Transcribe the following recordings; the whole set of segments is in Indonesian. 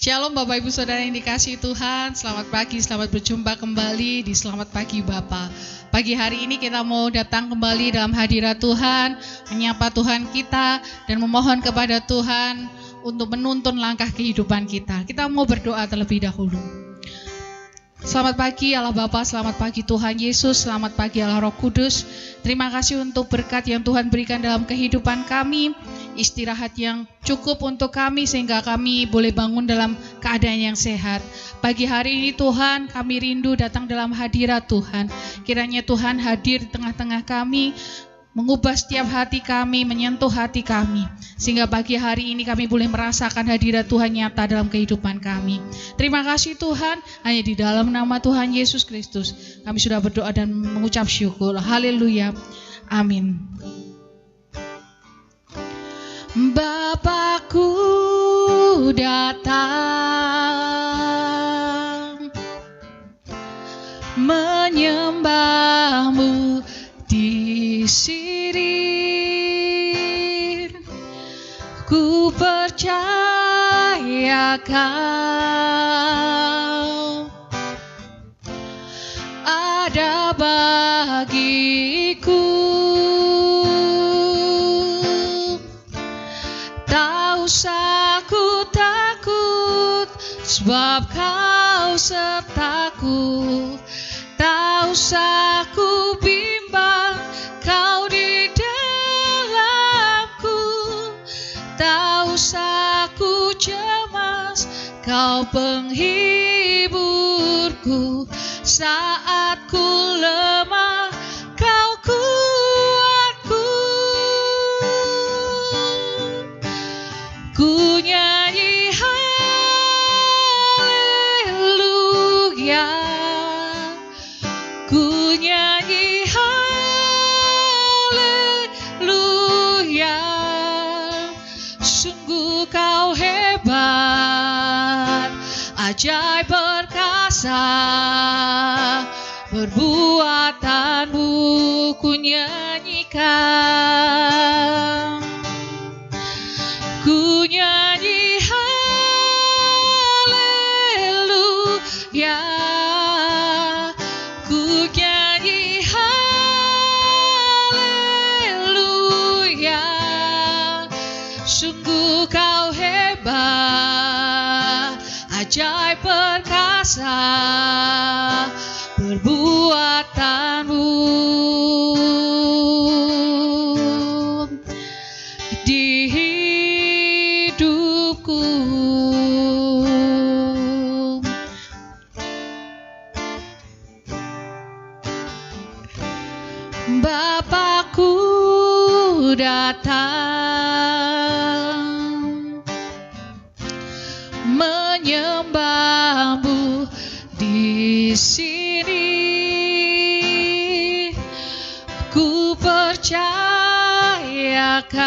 Shalom Bapak Ibu Saudara yang dikasihi Tuhan. Selamat pagi, selamat berjumpa kembali di Selamat Pagi Bapa. Pagi hari ini kita mau datang kembali dalam hadirat Tuhan, menyapa Tuhan kita dan memohon kepada Tuhan untuk menuntun langkah kehidupan kita. Kita mau berdoa terlebih dahulu. Selamat pagi Allah Bapa, selamat pagi Tuhan Yesus, selamat pagi Allah Roh Kudus. Terima kasih untuk berkat yang Tuhan berikan dalam kehidupan kami, istirahat yang cukup untuk kami sehingga kami boleh bangun dalam keadaan yang sehat. Pagi hari ini Tuhan, kami rindu datang dalam hadirat Tuhan. Kiranya Tuhan hadir di tengah-tengah kami, mengubah setiap hati kami, menyentuh hati kami, sehingga pagi hari ini kami boleh merasakan hadirat Tuhan nyata dalam kehidupan kami. Terima kasih Tuhan, hanya di dalam nama Tuhan Yesus Kristus kami sudah berdoa dan mengucap syukur. Haleluya, amin. Bapakku datang menyembahmu di sini, ku percaya Kau ada bagiku. Tak usah ku takut, sebab Kau sertaku. Tak usah ku bimbang, Kau di dalamku. Tak usah ku cemas, Kau penghiburku. Saat ku lemah, Kau kuatku. Ku nyanyi haleluya, ku nyanyi haleluya. Sungguh Kau hebat, ajaib perkasa, perbuatanmu ku nyanyikan. Ku nyanyi haleluya, ku nyanyi haleluya. Sungguh Kau hebat, ajaib perkasa, perbuatanmu di hidupku. Bapakku datang menyembahmu di sini, ku percaya Kau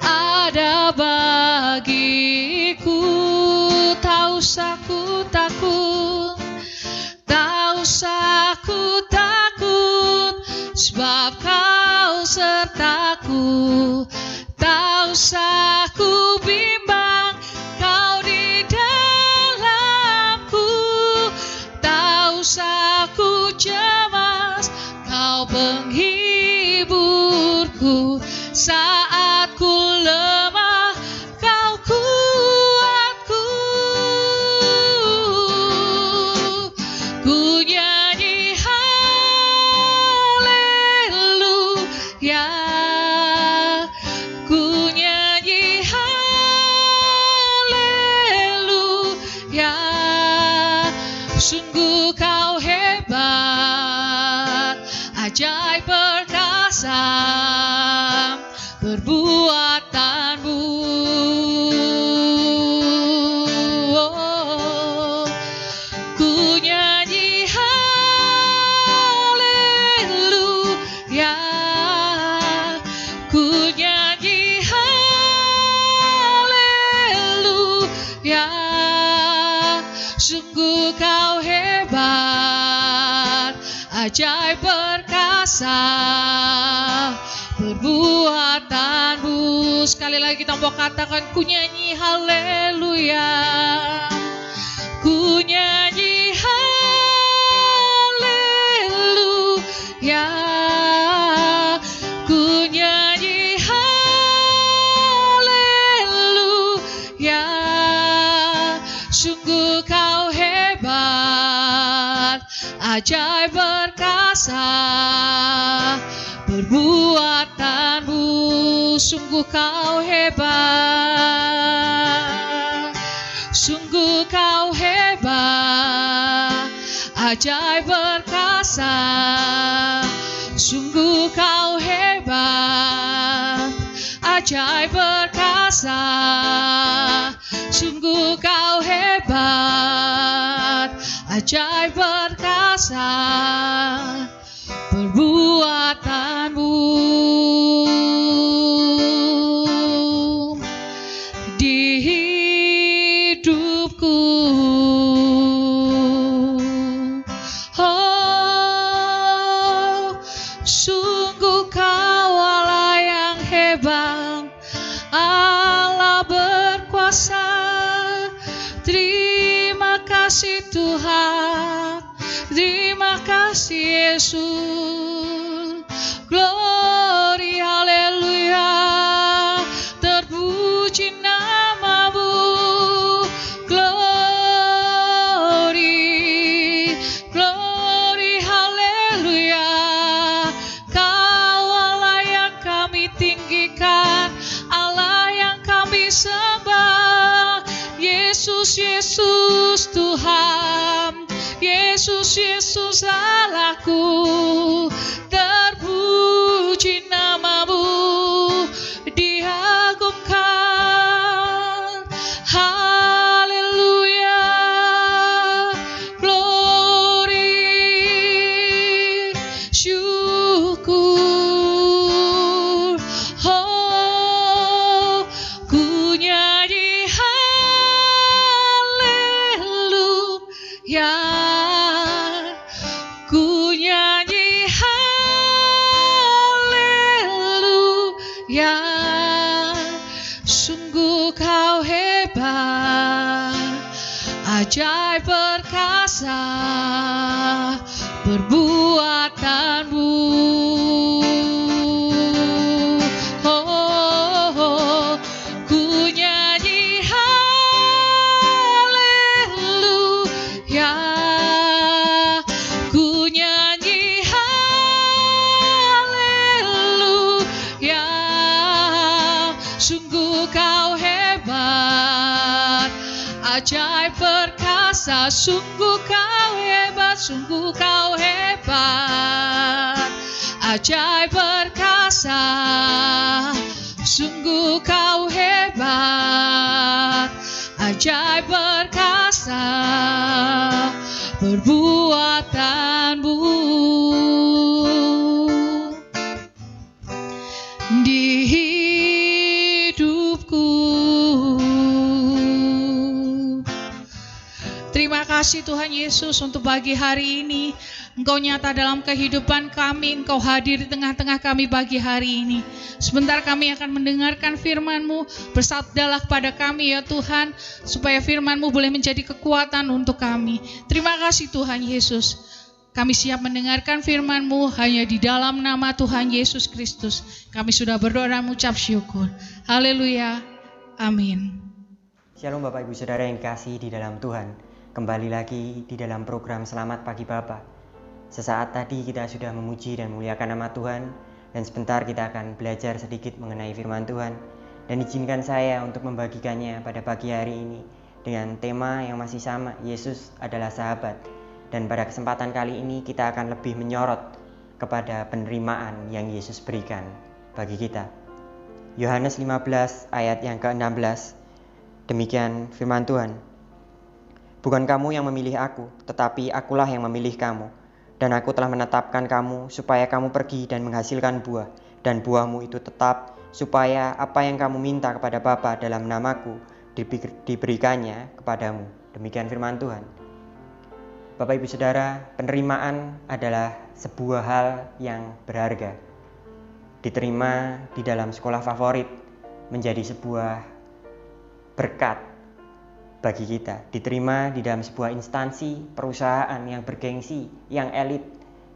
ada bagiku. Tak usah ku takut, tak usah ku takut, sebab Kau sertaku. Tak usah ku bimbang, Kau di dalamku. Tak usah ku cemas, Kau penghiburku. Saat ku lemah, Kau kuatku. Ku nyanyi haleluya, ku nyanyi haleluya. Sungguh Kau hebat, ajaib perkasa, perbuatanmu. Ku nyanyi haleluya, ku nyanyi haleluya. Sungguh Kau hebat, ajaib perkasa, perbuatanmu. sekali lagi kita mau katakan, ku nyanyi haleluya. Ku nyanyi haleluya. Ku nyanyi haleluya. Sungguh kau hebat, ajaib perkasa perbuatanmu, sungguh kau hebat, sungguh kau hebat, ajaib perkasa, sungguh kau hebat, ajaib perkasa, sungguh kau hebat, ajaib perkasa perbuatanmu. Di hidupku, oh, sungguh kau Allah yang hebat, Allah berkuasa. Terima kasih Tuhan, terima kasih Yesus. Glory, haleluya, terpuji namamu. Glory, glory, haleluya. Kau Allah yang kami tinggikan, Allah yang kami sembah. Yesus, Yesus Tuhan, Yesus, Yesus Allahku, terpuji namamu, diagungkan. Haleluya, glory, syukur. Oh, ku nyanyi haleluya. Ku nyanyi haleluya. Sungguh kau hebat, ajaib perkasa perbuatanmu. Oh, ku nyanyi haleluya. Ku nyanyi haleluya. Sungguh kau hebat, ajaib perkasa. Sungguh kau hebat, sungguh kau hebat, ajaib perkasa. Sungguh kau hebat, ajaib perkasa perbuatanmu. Di hidupku. Terima kasih Tuhan Yesus untuk pagi hari ini. Engkau nyata dalam kehidupan kami, Engkau hadir di tengah-tengah kami pagi hari ini. Sebentar kami akan mendengarkan firman-Mu, bersabdalah kepada kami ya Tuhan, supaya firman-Mu boleh menjadi kekuatan untuk kami. Terima kasih Tuhan Yesus. Kami siap mendengarkan firman-Mu hanya di dalam nama Tuhan Yesus Kristus. Kami sudah berdoa dan mengucap syukur. Haleluya. Amin. Shalom Bapak Ibu Saudara yang kasih di dalam Tuhan. Kembali lagi di dalam program Selamat Pagi Bapak. Sesaat tadi kita sudah memuji dan memuliakan nama Tuhan, dan sebentar kita akan belajar sedikit mengenai firman Tuhan. Dan izinkan saya untuk membagikannya pada pagi hari ini dengan tema yang masih sama, Yesus adalah sahabat. Dan pada kesempatan kali ini kita akan lebih menyorot kepada penerimaan yang Yesus berikan bagi kita. Yohanes 15 ayat yang ke-16, demikian firman Tuhan. Bukan kamu yang memilih aku, tetapi akulah yang memilih kamu. Dan aku telah menetapkan kamu supaya kamu pergi dan menghasilkan buah, dan buahmu itu tetap, supaya apa yang kamu minta kepada Bapa dalam namaku diberikannya kepadamu. Demikian firman Tuhan. Bapak Ibu Saudara, penerimaan adalah sebuah hal yang berharga. Diterima di dalam sekolah favorit, menjadi sebuah berkat bagi kita. Diterima di dalam sebuah instansi, perusahaan yang bergengsi, yang elit,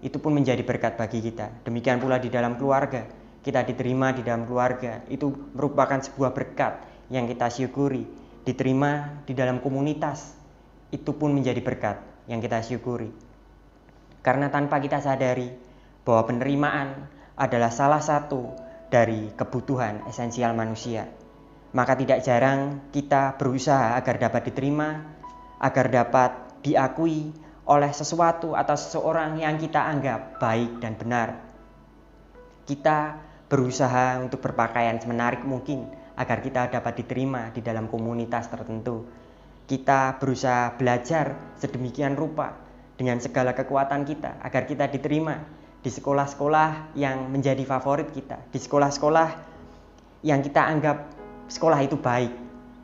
itu pun menjadi berkat bagi kita. Demikian pula di dalam keluarga, kita diterima di dalam keluarga, itu merupakan sebuah berkat yang kita syukuri. Diterima di dalam komunitas, itu pun menjadi berkat yang kita syukuri. Karena tanpa kita sadari bahwa penerimaan adalah salah satu dari kebutuhan esensial manusia, maka tidak jarang kita berusaha agar dapat diterima, agar dapat diakui oleh sesuatu atau seseorang yang kita anggap baik dan benar. Kita berusaha untuk berpakaian semenarik mungkin agar kita dapat diterima di dalam komunitas tertentu. Kita berusaha belajar sedemikian rupa dengan segala kekuatan kita agar kita diterima di sekolah-sekolah yang menjadi favorit kita, di sekolah-sekolah yang kita anggap sekolah itu baik.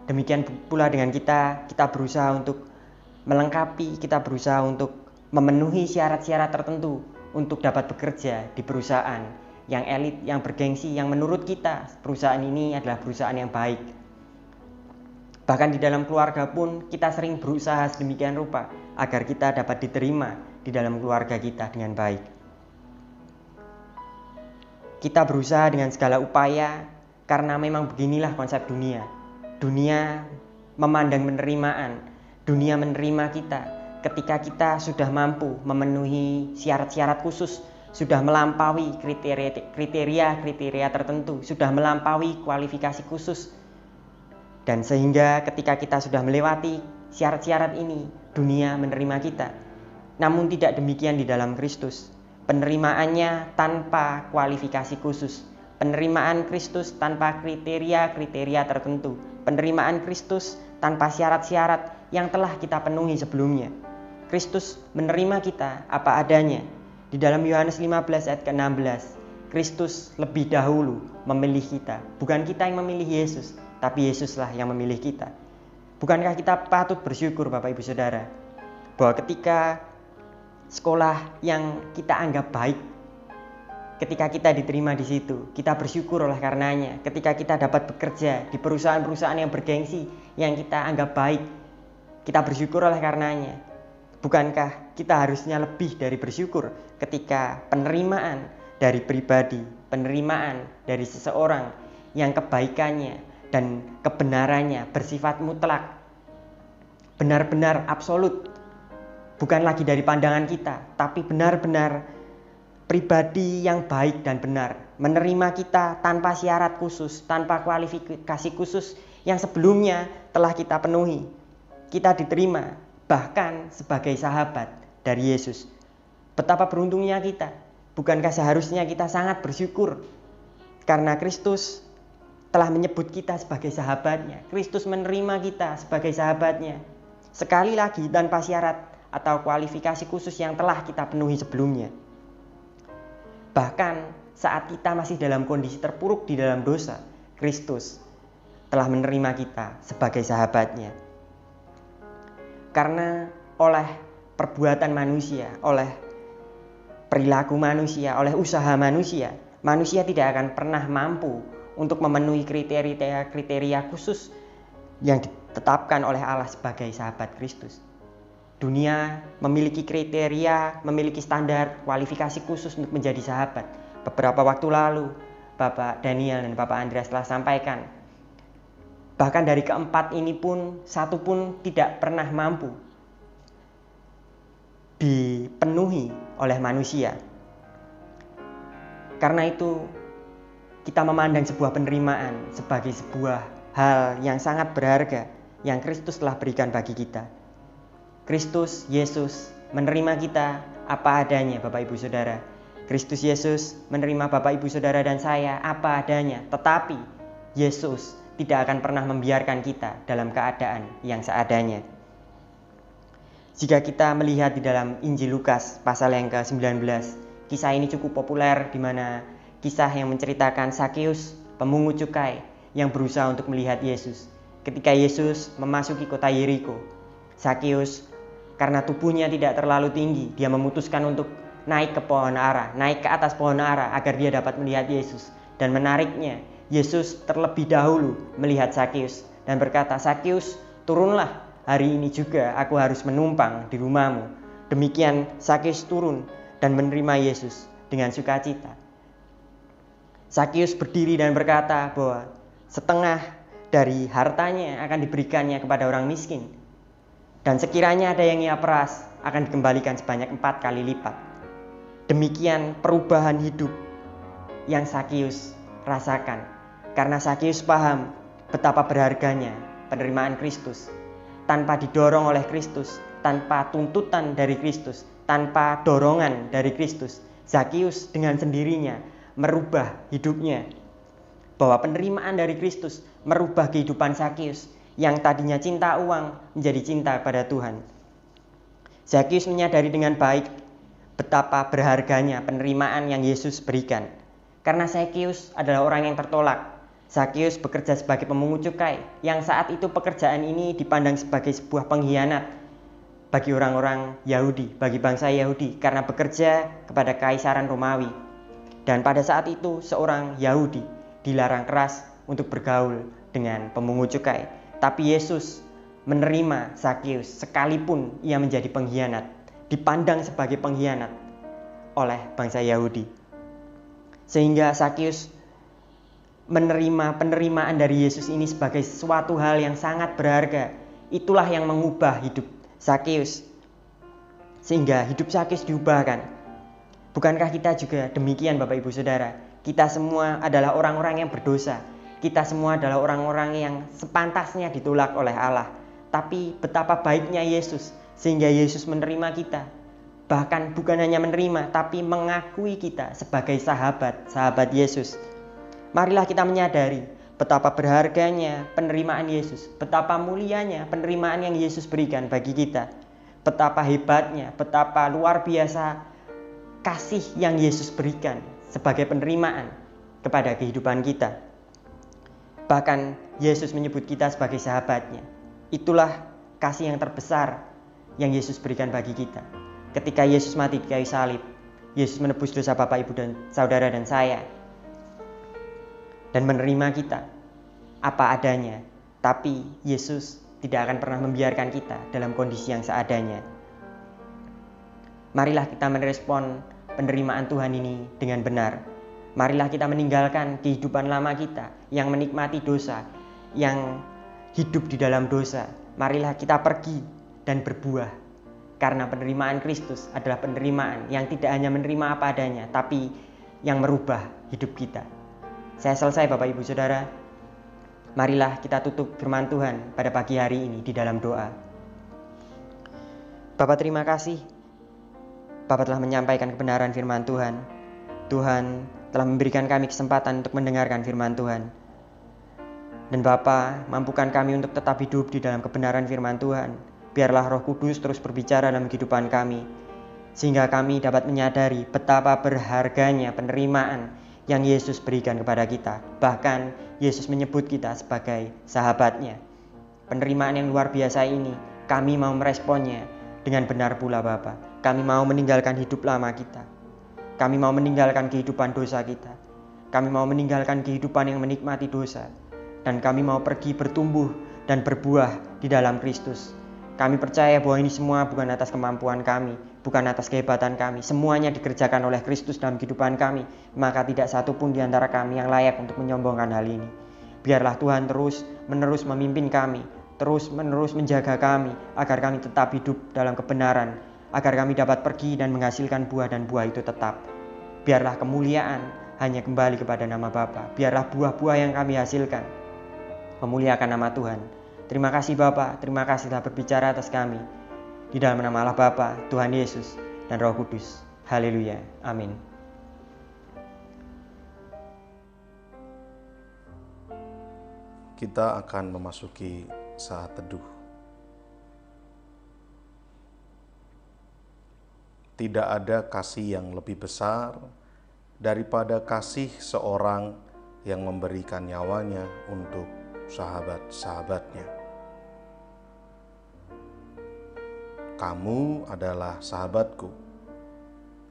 Demikian pula dengan kita berusaha untuk melengkapi, kita berusaha untuk memenuhi syarat-syarat tertentu untuk dapat bekerja di perusahaan yang elit, yang bergengsi, yang menurut kita perusahaan ini adalah perusahaan yang baik. Bahkan di dalam keluarga pun kita sering berusaha sedemikian rupa agar kita dapat diterima di dalam keluarga kita dengan baik. Kita berusaha dengan segala upaya karena memang beginilah konsep dunia. Dunia memandang penerimaan, dunia menerima kita ketika kita sudah mampu memenuhi syarat-syarat khusus, sudah melampaui kriteria tertentu, sudah melampaui kualifikasi khusus. Dan sehingga ketika kita sudah melewati syarat-syarat ini, dunia menerima kita. Namun tidak demikian di dalam Kristus. Penerimaannya tanpa kualifikasi khusus. Penerimaan Kristus tanpa kriteria-kriteria tertentu. Penerimaan Kristus tanpa syarat-syarat yang telah kita penuhi sebelumnya. Kristus menerima kita apa adanya. Di dalam Yohanes 15 ayat ke-16, Kristus lebih dahulu memilih kita. Bukan kita yang memilih Yesus, tapi Yesuslah yang memilih kita. Bukankah kita patut bersyukur Bapak Ibu Saudara, bahwa ketika sekolah yang kita anggap baik, ketika kita diterima di situ, kita bersyukur oleh karenanya. Ketika kita dapat bekerja di perusahaan-perusahaan yang bergengsi, yang kita anggap baik, kita bersyukur oleh karenanya. Bukankah kita harusnya lebih dari bersyukur ketika penerimaan dari pribadi, penerimaan dari seseorang yang kebaikannya dan kebenarannya bersifat mutlak, benar-benar absolut, bukan lagi dari pandangan kita, tapi benar-benar pribadi yang baik dan benar, menerima kita tanpa syarat khusus, tanpa kualifikasi khusus yang sebelumnya telah kita penuhi. Kita diterima bahkan sebagai sahabat dari Yesus. Betapa beruntungnya kita. Bukankah seharusnya kita sangat bersyukur karena Kristus telah menyebut kita sebagai sahabatnya. Kristus menerima kita sebagai sahabatnya. Sekali lagi tanpa syarat atau kualifikasi khusus yang telah kita penuhi sebelumnya. Bahkan saat kita masih dalam kondisi terpuruk di dalam dosa, Kristus telah menerima kita sebagai sahabatnya. Karena oleh perbuatan manusia, oleh perilaku manusia, oleh usaha manusia, manusia tidak akan pernah mampu untuk memenuhi kriteria khusus yang ditetapkan oleh Allah sebagai sahabat Kristus. Dunia memiliki kriteria, memiliki standar kualifikasi khusus untuk menjadi sahabat. Beberapa waktu lalu, Bapak Daniel dan Bapak Andreas telah sampaikan. Bahkan dari keempat ini pun, satu pun tidak pernah mampu dipenuhi oleh manusia. Karena itu, kita memandang sebuah penerimaan sebagai sebuah hal yang sangat berharga yang Kristus telah berikan bagi kita. Kristus Yesus menerima kita apa adanya, Bapak Ibu Saudara. Kristus Yesus menerima Bapak Ibu Saudara dan saya apa adanya. Tetapi Yesus tidak akan pernah membiarkan kita dalam keadaan yang seadanya. Jika kita melihat di dalam Injil Lukas pasal yang ke-19, kisah ini cukup populer, di mana kisah yang menceritakan Sakeus, pemungut cukai yang berusaha untuk melihat Yesus. Ketika Yesus memasuki kota Yeriko, Sakeus karena tubuhnya tidak terlalu tinggi, dia memutuskan untuk naik ke pohon ara, naik ke atas pohon ara agar dia dapat melihat Yesus. Dan menariknya, Yesus terlebih dahulu melihat Zakeus dan berkata, "Zakeus, turunlah, hari ini juga aku harus menumpang di rumahmu." Demikian Zakeus turun dan menerima Yesus dengan sukacita. Zakeus berdiri dan berkata bahwa setengah dari hartanya akan diberikannya kepada orang miskin. Dan sekiranya ada yang ia peras, akan dikembalikan sebanyak 4 kali lipat. Demikian perubahan hidup yang Zakeus rasakan. Karena Zakeus paham betapa berharganya penerimaan Kristus. Tanpa didorong oleh Kristus, tanpa tuntutan dari Kristus, tanpa dorongan dari Kristus, Zakeus dengan sendirinya merubah hidupnya. Bahwa penerimaan dari Kristus merubah kehidupan Zakeus yang tadinya cinta uang menjadi cinta pada Tuhan. Zakeus menyadari dengan baik betapa berharganya penerimaan yang Yesus berikan. Karena Zakeus adalah orang yang tertolak. Zakeus bekerja sebagai pemungut cukai, yang saat itu pekerjaan ini dipandang sebagai sebuah pengkhianat bagi orang-orang Yahudi, bagi bangsa Yahudi, karena bekerja kepada Kaisaran Romawi. Dan pada saat itu seorang Yahudi dilarang keras untuk bergaul dengan pemungut cukai. Tapi Yesus menerima Zakeus sekalipun ia menjadi pengkhianat, dipandang sebagai pengkhianat oleh bangsa Yahudi. Sehingga Zakeus menerima penerimaan dari Yesus ini sebagai sesuatu hal yang sangat berharga. Itulah yang mengubah hidup Zakeus, sehingga hidup Zakeus diubahkan. Bukankah kita juga demikian, Bapak Ibu Saudara? Kita semua adalah orang-orang yang berdosa. Kita semua adalah orang-orang yang sepantasnya ditolak oleh Allah. Tapi betapa baiknya Yesus, sehingga Yesus menerima kita. Bahkan bukan hanya menerima, tapi mengakui kita sebagai sahabat Yesus. Marilah kita menyadari betapa berharganya penerimaan Yesus, betapa mulianya penerimaan yang Yesus berikan bagi kita, betapa hebatnya, betapa luar biasa kasih yang Yesus berikan sebagai penerimaan kepada kehidupan kita. Bahkan Yesus menyebut kita sebagai sahabatnya. Itulah kasih yang terbesar yang Yesus berikan bagi kita. Ketika Yesus mati di kayu salib, Yesus menebus dosa Bapak, Ibu, dan saudara dan saya, dan menerima kita apa adanya. Tapi Yesus tidak akan pernah membiarkan kita dalam kondisi yang seadanya. Marilah kita merespon penerimaan Tuhan ini dengan benar. Marilah kita meninggalkan kehidupan lama kita yang menikmati dosa, yang hidup di dalam dosa. Marilah kita pergi dan berbuah. Karena penerimaan Kristus adalah penerimaan yang tidak hanya menerima apa adanya, tapi yang merubah hidup kita. Saya selesai, Bapak Ibu Saudara. Marilah kita tutup firman Tuhan pada pagi hari ini di dalam doa. Bapak, terima kasih. Bapak telah menyampaikan kebenaran firman Tuhan. Tuhan telah memberikan kami kesempatan untuk mendengarkan firman Tuhan. Dan Bapa, mampukan kami untuk tetap hidup di dalam kebenaran firman Tuhan. Biarlah Roh Kudus terus berbicara dalam kehidupan kami, sehingga kami dapat menyadari betapa berharganya penerimaan yang Yesus berikan kepada kita. Bahkan Yesus menyebut kita sebagai sahabatnya. Penerimaan yang luar biasa ini kami mau meresponnya dengan benar pula, Bapa. Kami mau meninggalkan hidup lama kita. Kami mau meninggalkan kehidupan dosa kita. Kami mau meninggalkan kehidupan yang menikmati dosa. Dan kami mau pergi bertumbuh dan berbuah di dalam Kristus. Kami percaya bahwa ini semua bukan atas kemampuan kami, bukan atas kehebatan kami. Semuanya dikerjakan oleh Kristus dalam kehidupan kami. Maka tidak satu pun di antara kami yang layak untuk menyombongkan hal ini. Biarlah Tuhan terus-menerus memimpin kami, terus-menerus menjaga kami, agar kami tetap hidup dalam kebenaran, agar kami dapat pergi dan menghasilkan buah, dan buah itu tetap. Biarlah kemuliaan hanya kembali kepada nama Bapa. Biarlah buah-buah yang kami hasilkan memuliakan nama Tuhan. Terima kasih Bapa, terima kasih telah berbicara atas kami. Di dalam nama Allah Bapa, Tuhan Yesus, dan Roh Kudus. Haleluya. Amin. Kita akan memasuki saat teduh. Tidak ada kasih yang lebih besar daripada kasih seorang yang memberikan nyawanya untuk sahabat-sahabatnya. Kamu adalah sahabatku,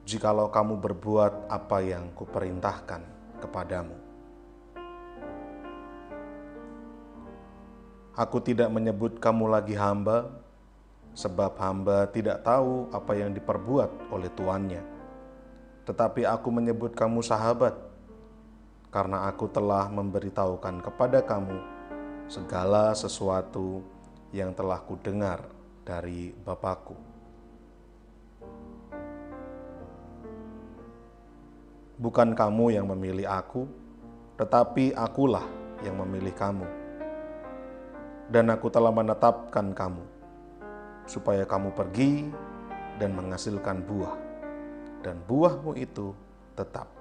jikalau kamu berbuat apa yang kuperintahkan kepadamu. Aku tidak menyebut kamu lagi hamba, sebab hamba tidak tahu apa yang diperbuat oleh tuannya. Tetapi aku menyebut kamu sahabat, karena aku telah memberitahukan kepada kamu segala sesuatu yang telah kudengar dari Bapakku. Bukan kamu yang memilih aku, tetapi akulah yang memilih kamu. Dan aku telah menetapkan kamu, supaya kamu pergi dan menghasilkan buah, dan buahmu itu tetap,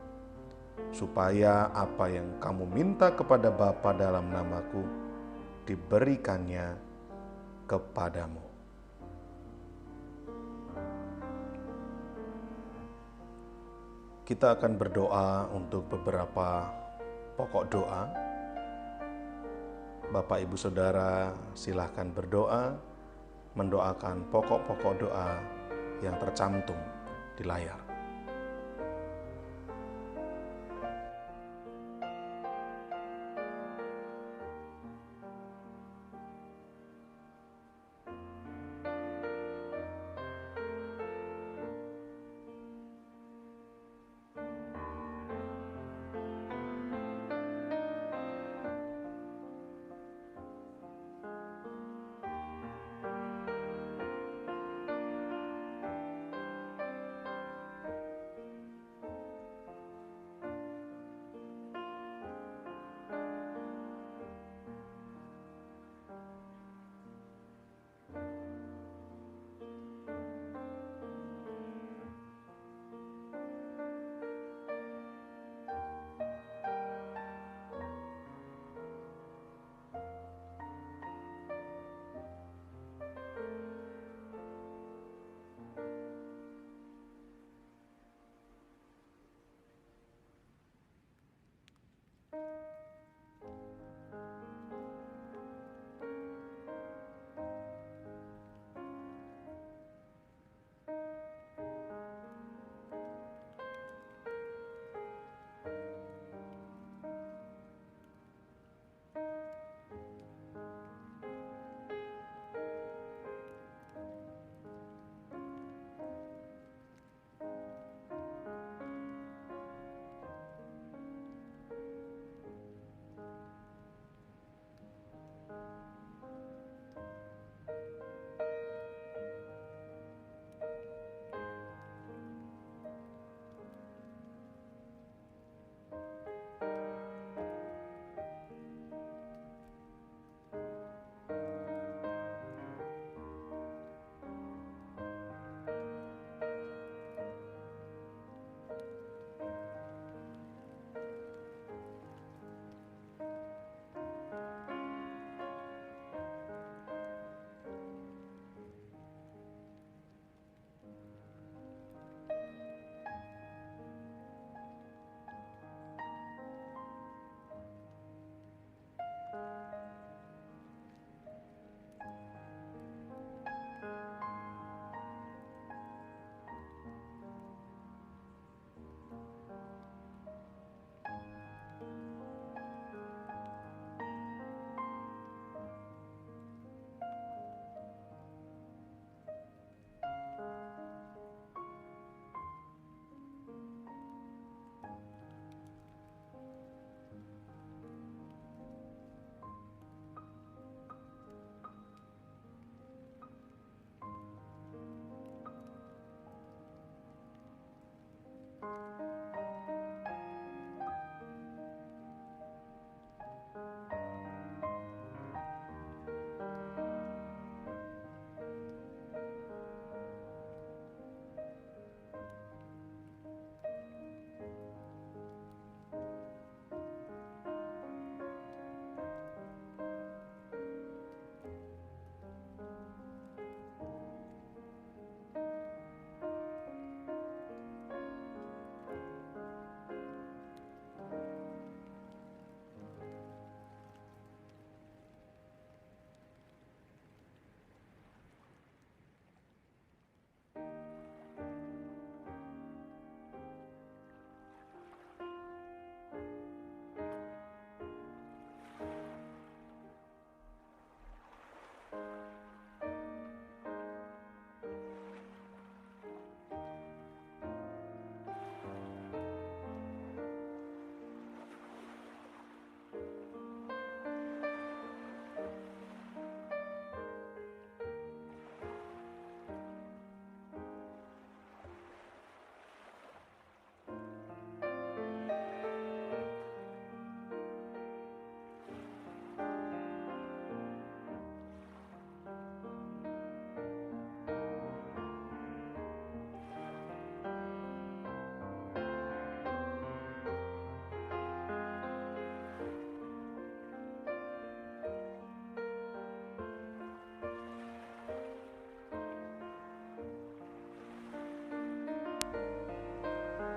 supaya apa yang kamu minta kepada Bapa dalam namaku, diberikannya kepadamu. Kita akan berdoa untuk beberapa pokok doa. Bapak, Ibu, Saudara, silahkan berdoa, mendoakan pokok-pokok doa yang tercantum di layar.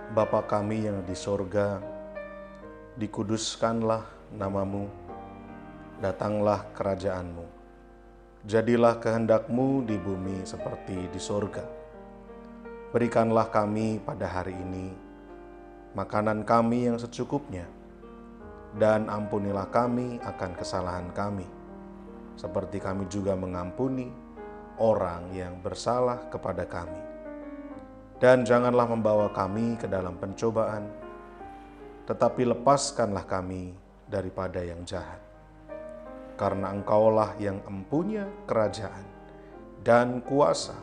Bapa kami yang di sorga, dikuduskanlah namamu, datanglah kerajaan-Mu. Jadilah kehendak-Mu di bumi seperti di sorga. Berikanlah kami pada hari ini makanan kami yang secukupnya, dan ampunilah kami akan kesalahan kami, seperti kami juga mengampuni orang yang bersalah kepada kami. Dan janganlah membawa kami ke dalam pencobaan, tetapi lepaskanlah kami daripada yang jahat. Karena Engkaulah yang empunya kerajaan dan kuasa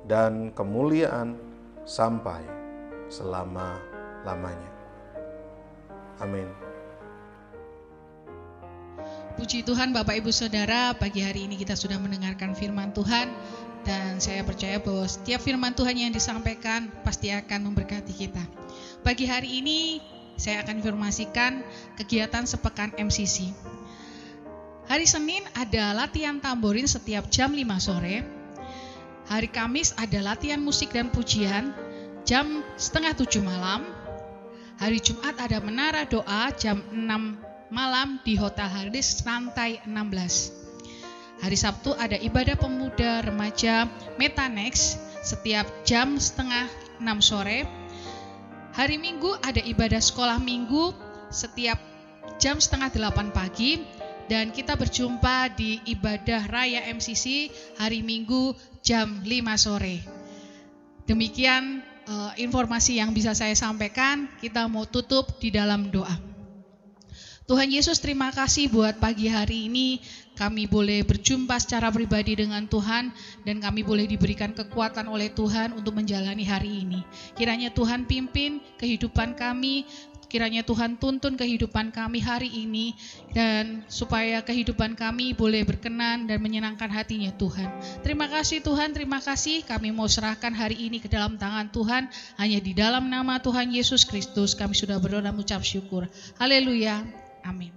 dan kemuliaan sampai selama-lamanya. Amin. Puji Tuhan Bapak Ibu Saudara, pagi hari ini kita sudah mendengarkan firman Tuhan, dan saya percaya bahwa setiap firman Tuhan yang disampaikan pasti akan memberkati kita. Pagi hari ini saya akan informasikan kegiatan sepekan MCC. Hari Senin ada latihan tamborin setiap jam 5 sore. Hari Kamis ada latihan musik dan pujian jam 6:30 malam. Hari Jumat ada menara doa jam 6 malam di Hotel Haris lantai 16. Hari Sabtu ada ibadah pemuda remaja Metanex setiap jam 5:30 sore. Hari Minggu ada ibadah sekolah minggu setiap jam 7:30 pagi. Dan kita berjumpa di ibadah raya MCC hari Minggu jam 5 sore. Demikian informasi yang bisa saya sampaikan. Kita mau tutup di dalam doa. Tuhan Yesus, terima kasih buat pagi hari ini kami boleh berjumpa secara pribadi dengan Tuhan, dan kami boleh diberikan kekuatan oleh Tuhan untuk menjalani hari ini. Kiranya Tuhan pimpin kehidupan kami, kiranya Tuhan tuntun kehidupan kami hari ini, dan supaya kehidupan kami boleh berkenan dan menyenangkan hatinya Tuhan. Terima kasih Tuhan, terima kasih. Kami mau serahkan hari ini ke dalam tangan Tuhan. Hanya di dalam nama Tuhan Yesus Kristus kami sudah berdoa dan mengucap syukur. Haleluya. Amin.